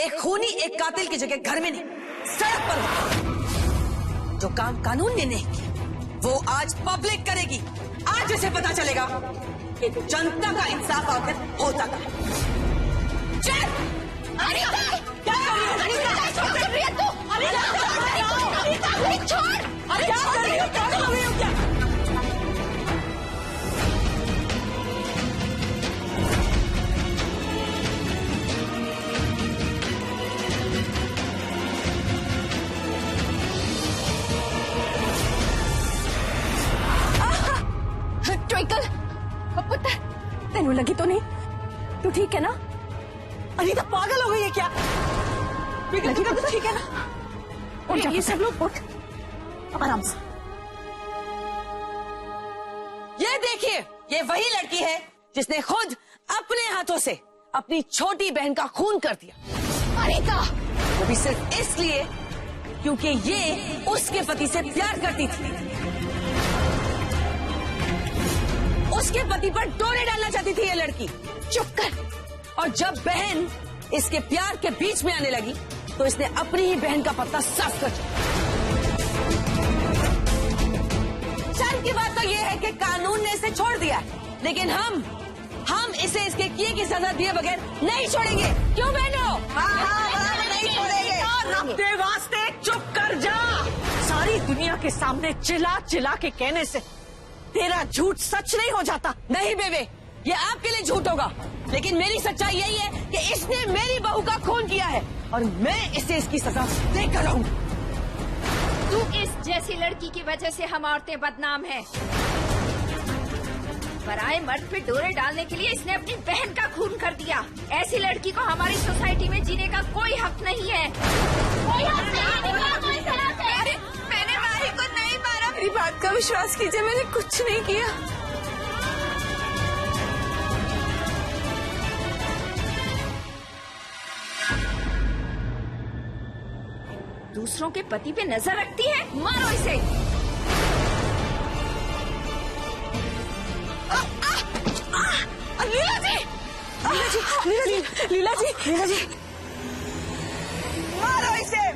एक खूनी एक कातिल की जगह घर में नहीं सड़क पर होगा। जो काम कानून ने नहीं किया वो आज पब्लिक करेगी। आज उसे पता चलेगा कि जनता का इंसाफ आखिर होता है। अनीता, क्या कर रही हो? अनीता, क्या कर रही है तू? अनीता, छोड़! अरे क्या कर रही हो? क्या कर रही हो? क्या? ट्विंकल, पुत्र, तेनू लगी तो नहीं? तू ठीक है ना? अनीता पागल हो गई है क्या? लगी तो ठीक है ना? उठ जा, ये सब लोग उठ, आराम से। ये देखिए, ये वही लड़की है जिसने खुद अपने हाथों से अपनी छोटी बहन का खून कर दिया। अनीता, वो भी सिर्फ इसलिए क्योंकि ये उसके पति से प्यार करती थी। उसके पति पर डोरे डालना चाहती थी ये लड़की। चुप कर। और जब बहन इसके प्यार के बीच में आने लगी तो इसने अपनी ही बहन का पत्ता साफ कर दिया। शर्म की बात तो ये है कि कानून ने इसे छोड़ दिया, लेकिन हम इसे इसके किए की सजा दिए बगैर नहीं छोड़ेंगे। क्यों बहनों? नहीं छोड़ेंगे। रब्बे वास्ते चुप कर जा। सारी दुनिया के सामने चिल्ला चिल्ला के कहने से तेरा झूठ सच नहीं हो जाता। नहीं बेबे, ये आपके लिए झूठ होगा, लेकिन मेरी सच्चाई यही है कि इसने मेरी बहू का खून किया है और मैं इसे इसकी सजा देकर रहूंगी। तू इस जैसी लड़की की वजह से हम औरतें बदनाम हैं। पराये मर्द पे डोरे डालने के लिए इसने अपनी बहन का खून कर दिया। ऐसी लड़की को हमारी सोसाइटी में जीने का कोई हक नहीं है। कोई हक नहीं। अरे मैंने माही को नहीं मारा। मेरी बात का विश्वास कीजिए, मैंने कुछ नहीं किया। दूसरों के पति पे नजर रखती है, मारो इसे। लीला जी, लीला जी, मारो इसे।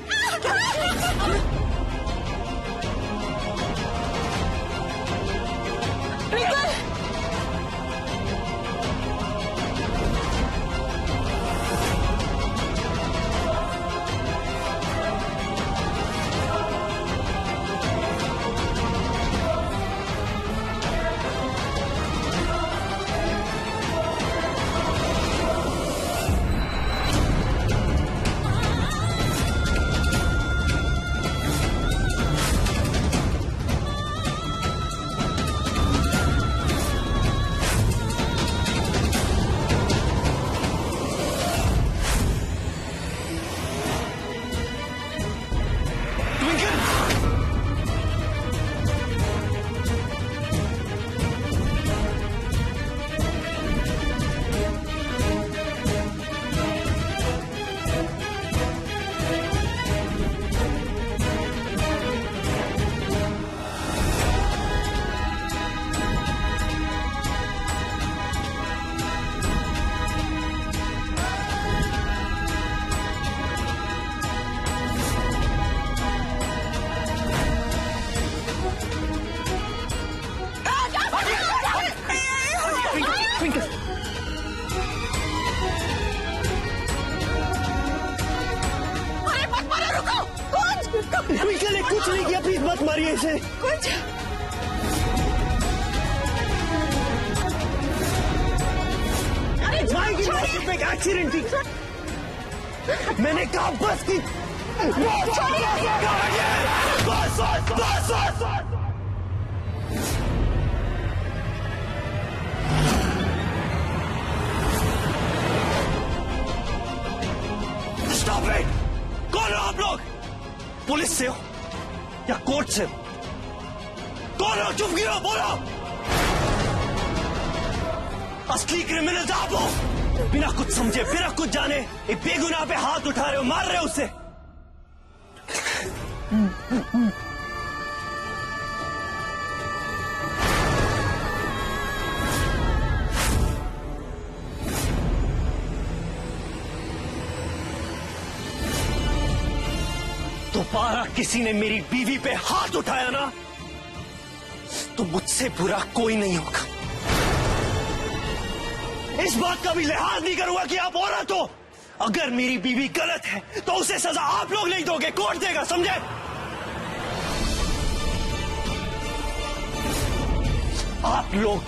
ट्विंकल ने कुछ नहीं किया, प्लीज मत मारिए इसे। कुछ माई की मौत पे एक एक्सीडेंट थी। मैंने कहा बस की। Stop it. कौन हो आप लोग? पुलिस से हो या कोर्ट से हो? कौन हो? चुप क्यों हो? बोलो। असली क्रिमिनल आप हो। बिना कुछ समझे, बिना कुछ जाने एक बेगुनाह पे हाथ उठा रहे हो, मार रहे हो उसे। दोबारा किसी ने मेरी बीवी पे हाथ उठाया ना, तो मुझसे बुरा कोई नहीं होगा। इस बात का भी लिहाज नहीं करूंगा कि आप औरत हो। अगर मेरी बीवी गलत है तो उसे सजा आप लोग नहीं दोगे, कोर्ट देगा, समझे? आप लोग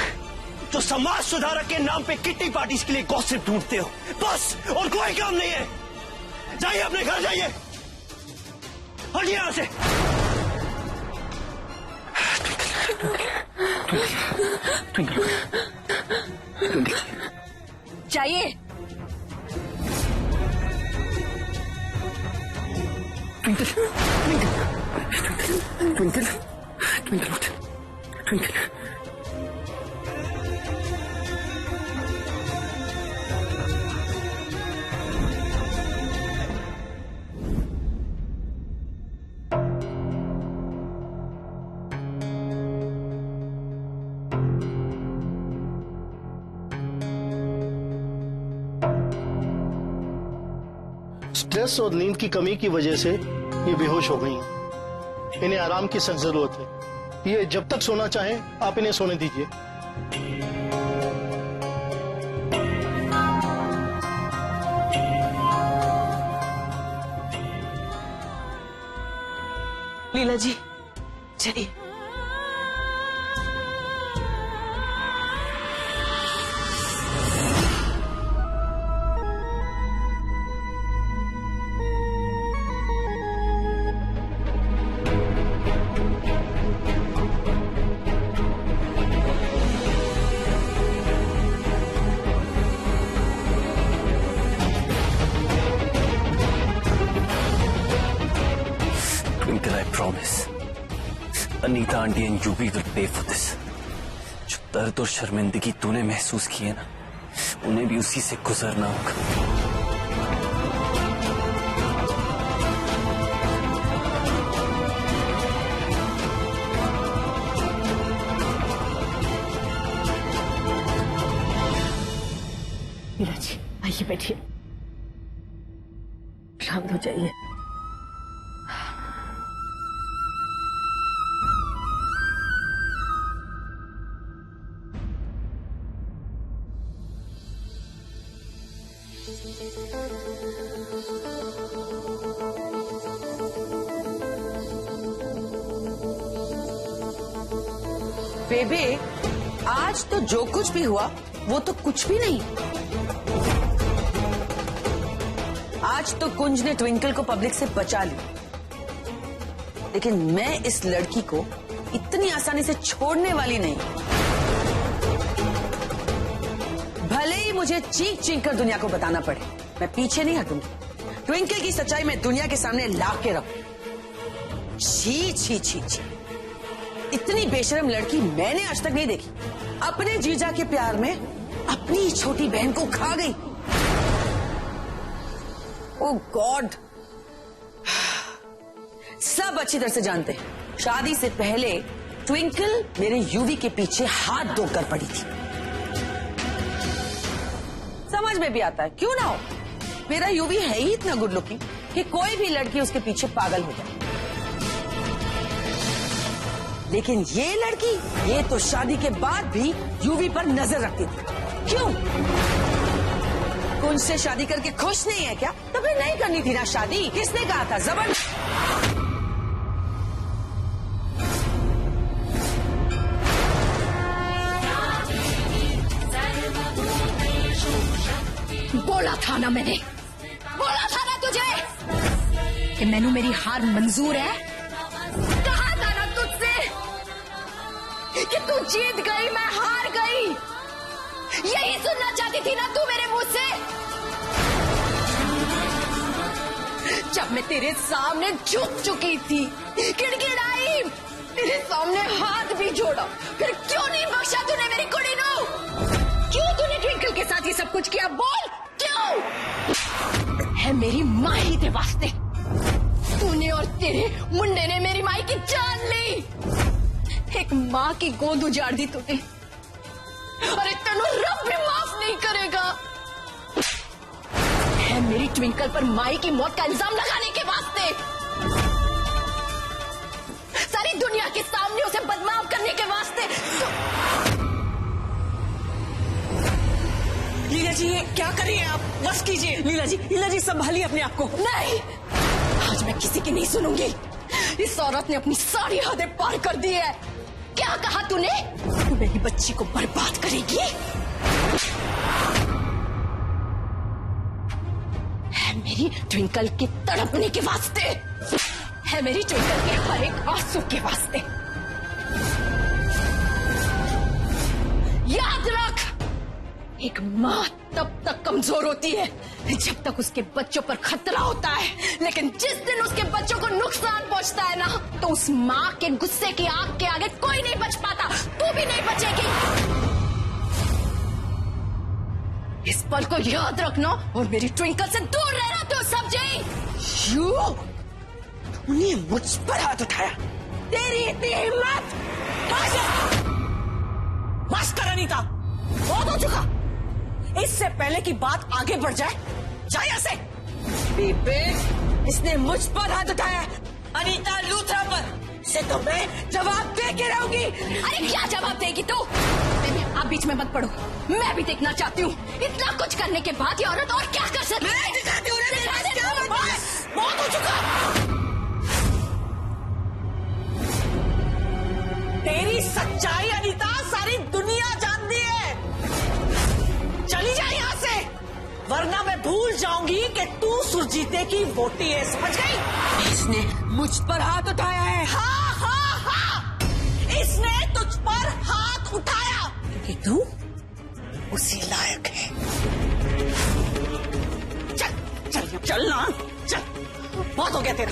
जो समाज सुधारक के नाम पे किट्टी पार्टीज के लिए गॉसिप ढूंढते हो, बस, और कोई काम नहीं है। जाइए अपने घर जाइए, हटिए यहां से। जाइए। स्ट्रेस और नींद की कमी की वजह से ये बेहोश हो गई हैं। इन्हें आराम की सख्त जरूरत है। ये जब तक सोना चाहें आप इन्हें सोने दीजिए। लीला जी, चलिए। I promise, Anita aunty and Yubi will pay for this. जो दर्द और शर्मिंदगी तूने महसूस की है ना, उन्हें भी उसी से गुजरना होगा। मीरा जी, आइए बैठिए, शांत हो जाइए। बेबे, आज तो जो कुछ भी हुआ वो तो कुछ भी नहीं। आज तो कुंज ने ट्विंकल को पब्लिक से बचा लिया, लेकिन मैं इस लड़की को इतनी आसानी से छोड़ने वाली नहीं। भले ही मुझे चीख चीख कर दुनिया को बताना पड़े, मैं पीछे नहीं हटूंगी। ट्विंकल की सच्चाई मैं दुनिया के सामने ला के रखूं। छी छी छी छी, इतनी बेशरम लड़की मैंने आज तक नहीं देखी। अपने जीजा के प्यार में अपनी छोटी बहन को खा गई। ओह गॉड, सब अच्छी तरह से जानते हैं, शादी से पहले ट्विंकल मेरे यूवी के पीछे हाथ धोकर पड़ी थी। समझ में भी आता है, क्यों ना हो, मेरा यूवी है ही इतना गुड लुकिंग कि कोई भी लड़की उसके पीछे पागल हो जाए। लेकिन ये लड़की, ये तो शादी के बाद भी यूवी पर नजर रखती थी। क्यों? कुंज से शादी करके खुश नहीं है क्या? तो फिर नहीं करनी थी ना शादी। किसने कहा था? जबरदस्ती। बोला था ना मैंने, बोला था ना तुझे कि मैनू मेरी हार मंजूर है। कहा था ना तुझसे कि तू जीत गई, मैं हार गई। यही सुनना चाहती थी ना तू मेरे मुंह से। जब मैं तेरे सामने झुक चुकी थी, गिड़गिड़ाई, तेरे सामने हाथ भी जोड़ा, फिर क्यों नहीं बख्शा तूने मेरी कुड़ी को? क्यों तूने ट्विंकल के साथ ये सब कुछ किया? बोल क्यों? है मेरी माँ ही दे वास्ते तूने और तेरे मुंडे ने मेरी माँ की जान ली। एक माँ की गोद उजाड़ दी तूने, अरे तेनू रब भी माफ नहीं करेगा। है मेरी ट्विंकल पर माई की मौत का इल्जाम लगाने के वास्ते। दुनिया के सामने उसे बदनाम करने के वास्ते। लीला जी, ये क्या कर रही हैं आप? बस कीजिए। लीला जी संभालिए अपने आप को। नहीं, आज मैं किसी की नहीं सुनूंगी। इस औरत ने अपनी सारी हदें पार कर दी है। क्या कहा तूने? तू मेरी बच्ची को बर्बाद करेगी? है मेरी ट्विंकल के तड़पने के वास्ते, है मेरी ट्विंकल के हर एक आंसू के वास्ते। याद रख, एक माँ तब तक कमजोर होती है जब तक उसके बच्चों पर खतरा होता है, लेकिन जिस दिन उसके बच्चों को नुकसान पहुंचता है ना, तो उस माँ के गुस्से की आग के आगे कोई नहीं बच पाता। तू भी नहीं बचेगी। इस पल को याद रखना और मेरी ट्विंकल से दूर रहना। तो समझी? तूने मुझ पर हाथ उठाया? तेरी इतनी हिम्मत? बस कर अनीता, बहुत हो चुका। इससे पहले कि बात आगे बढ़ जाए, जा यहाँ से। बेबे, इसने मुझ पर हाथ उठाया, अनीता लूथरा पर। इसे तो मैं जवाब दे के रहूंगी। अरे क्या जवाब देगी तू? आप बीच में मत पड़ो, मैं भी देखना चाहती हूँ। इतना कुछ करने के बाद ये औरत और क्या कर सकती है? दिखाती हूँ ना, क्या बहुत हो चुका। तेरी सच्चाई अनीता सारी दुनिया जानती है। चली जा यहाँ से, वरना मैं भूल जाऊंगी कि तू सुरजीते की वोटी है। समझ गई? इसने मुझ पर हाथ उठाया है। हाँ, इसने तुझ पर हाथ उठाया कि तू उसी लायक है। चल ना, चल, बहुत हो गया तेरा।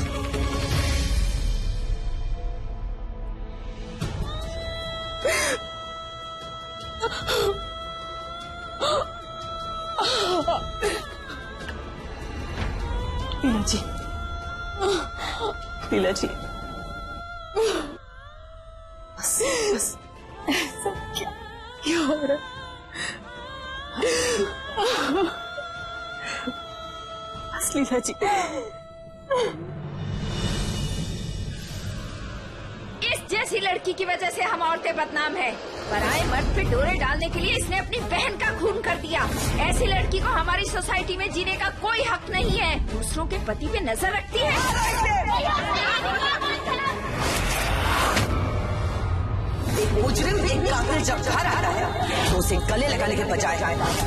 लीला जी, बस क्या हो रहा? बस लीला जी। इस जैसी लड़की की वजह से हम औरतें बदनाम है। पराए मर्द पे डोरे डालने के लिए इसने अपनी बहन का खून कर दिया। ऐसी लड़की को हमारी सोसाइटी में जीने का कोई हक नहीं है। दूसरों के पति पे नजर रखती है। एक मुजरिम, एक कातिल जब घर आता है तो उसे गले लगाने के बजाय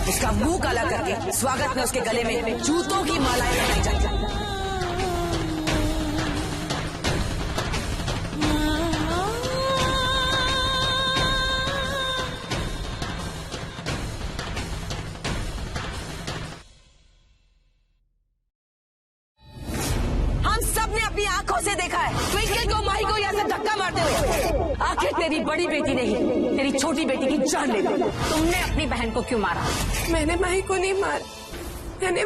उसका मुंह काला करके स्वागत में उसके गले में जूतों की मालाएं लगाई जाती हैं। आंखों से देखा है ट्विंकल को, माही को यहाँ से धक्का मारते हुए। आखिर तेरी बड़ी बेटी नहीं, तेरी छोटी बेटी की जान ले ली। तुमने अपनी बहन को क्यों मारा? मैंने माही को नहीं मारा, मैंने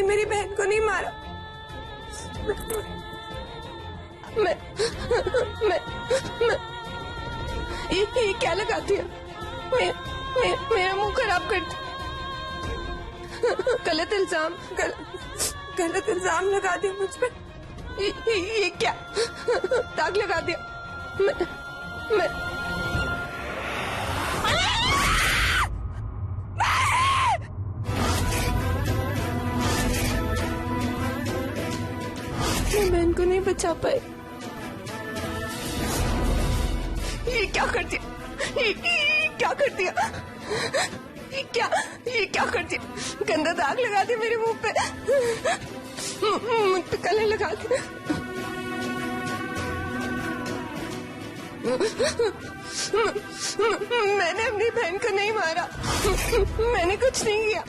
मेरी बहन को नहीं मारा। मैं ये क्या लगा दिया? मेरा मुंह खराब कर दिया। गलत इल्जाम लगा दिया मुझ पे। ये क्या दाग लगा दिया? मैं बहन को नहीं बचा पाए। ये क्या कर दिया? ये क्या कर दिया? ये क्या कर दिया? गंदा दाग लगा दिया मेरे मुंह पे, मुझ पे कलर लगा दिया। मैंने अपनी बहन को नहीं मारा, मैंने कुछ नहीं किया।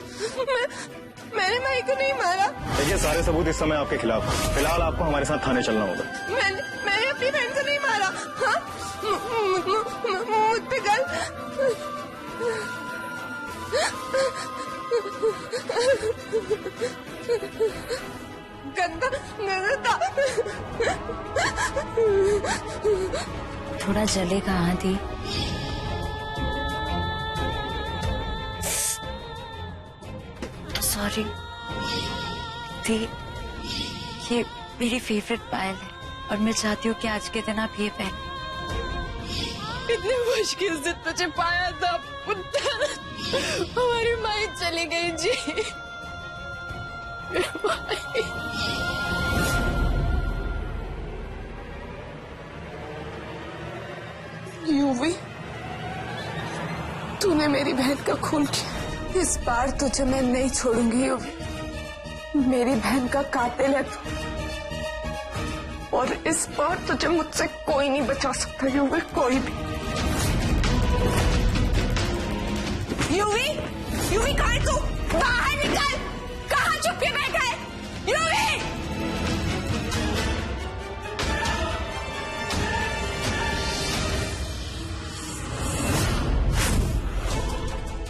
मैंने माही को नहीं मारा। देखिए, सारे सबूत इस समय आपके खिलाफ हैं। फिलहाल आपको हमारे साथ थाने चलना होगा। मैंने अपनी बहन को नहीं मारा। हाँ, मुझ पे गल गंदा था। थोड़ा जलेगा आदि। सॉरी दी, ये मेरी फेवरेट पायल है। और मैं चाहती हूँ कि आज के दिन आप ये पहने। इतनी मुश्किल से तुझे पाया था पुत्र, हमारी माई चली गई जी। यूवी, तूने मेरी बहन का खून किया। इस बार तुझे मैं नहीं छोड़ूंगी यूवी। मेरी बहन का कातिल है तू, और इस बार तुझे मुझसे कोई नहीं बचा सकता यूवी, कोई भी। यूवी, यूवी कहाँ है तू? बाहर निकल! कहाँ छुप के बैठा है? यूवी!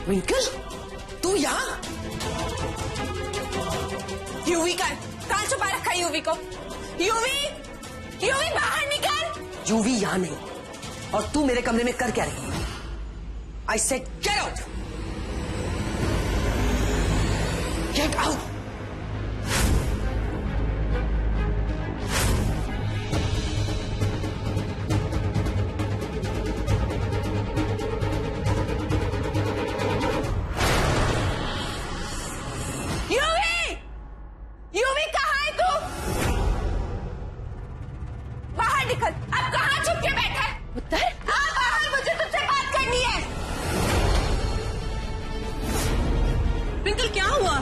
ट्विंकल, तू यहाँ? यूवी कहाँ छुपा रखा है यूवी को? यूवी, यूवी बाहर निकल! यूवी यहाँ नहीं, और तू मेरे कमरे में कर क्या रही है? I said get out! Get out! UV! UV कहाँ है तू? बाहर निकल! अब कहाँ छुप के बैठा है? उत्तर, आ बाहर, मुझे तुझसे बात करनी है। ट्विंकल क्या हुआ?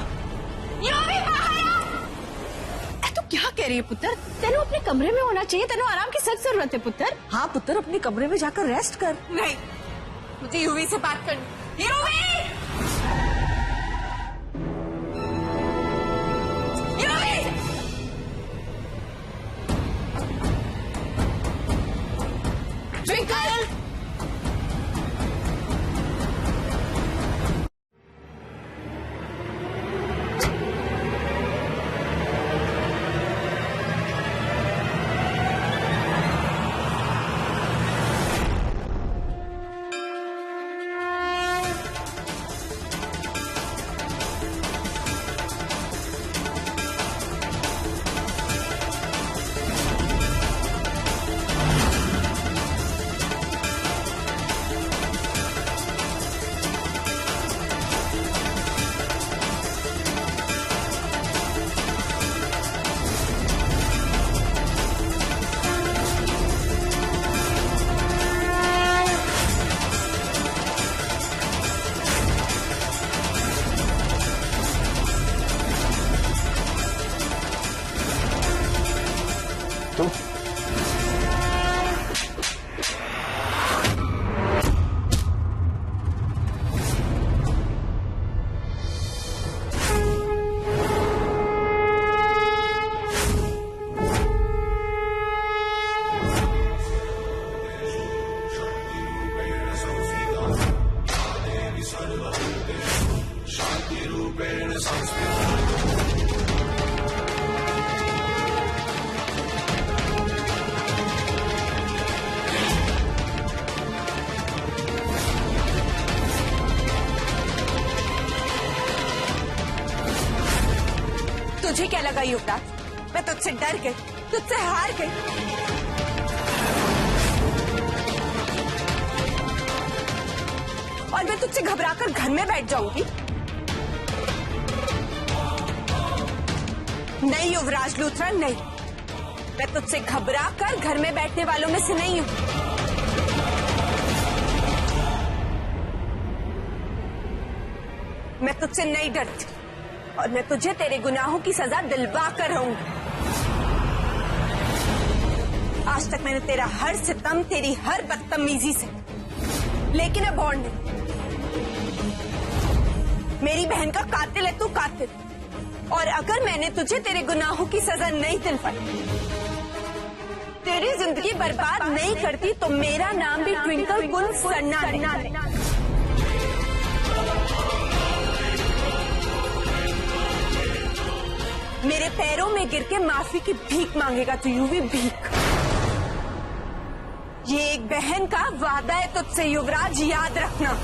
यूवी बाहर आ! तू क्या कह रही है पुत्र? तेनू अपने कमरे में होना चाहिए, तेनू आराम की सख्त जरूरत है पुत्र। हाँ पुत्र, अपने कमरे में जाकर रेस्ट कर। नहीं, मुझे यूवी से बात करनी। यूवी! यूवी! ट्विंकल! तुम तुझे क्या लगा युवराज? मैं तुझसे डर गई, तुझसे हार गई। और मैं तुझसे घबराकर घर में बैठ जाऊंगी? नहीं युवराज लूथरा, नहीं। मैं तुझसे घबराकर घर में बैठने वालों में से नहीं हूं। मैं तुझसे नहीं डरती, और मैं तुझे तेरे गुनाहों की सजा दिलवा कर रहूंगी। आज तक मैंने तेरा हर सितम, तेरी हर बदतमीजी से, लेकिन अब और नहीं। मेरी बहन का कातिल है तू, कातिल। और अगर मैंने तुझे तेरे गुनाहों की सजा नहीं दिलवाई, तेरी जिंदगी बर्बाद नहीं करती, तो मेरा नाम भी ट्विंकल कुल सन्ना है। मेरे पैरों में गिर के माफी की भीख मांगेगा तू, यूवी, भीख। ये एक बहन का वादा है तुझसे युवराज, याद रखना।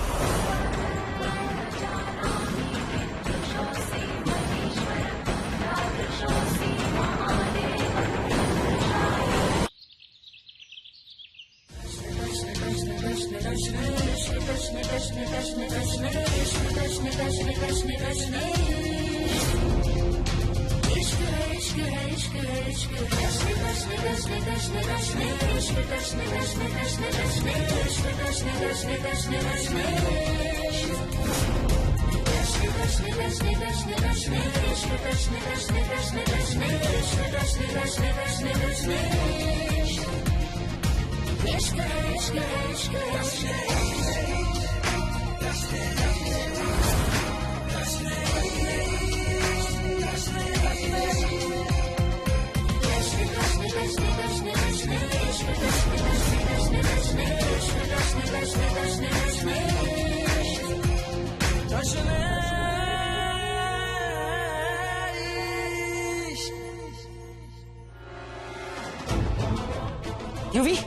युवी,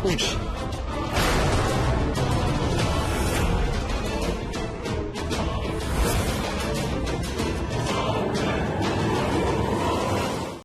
लगी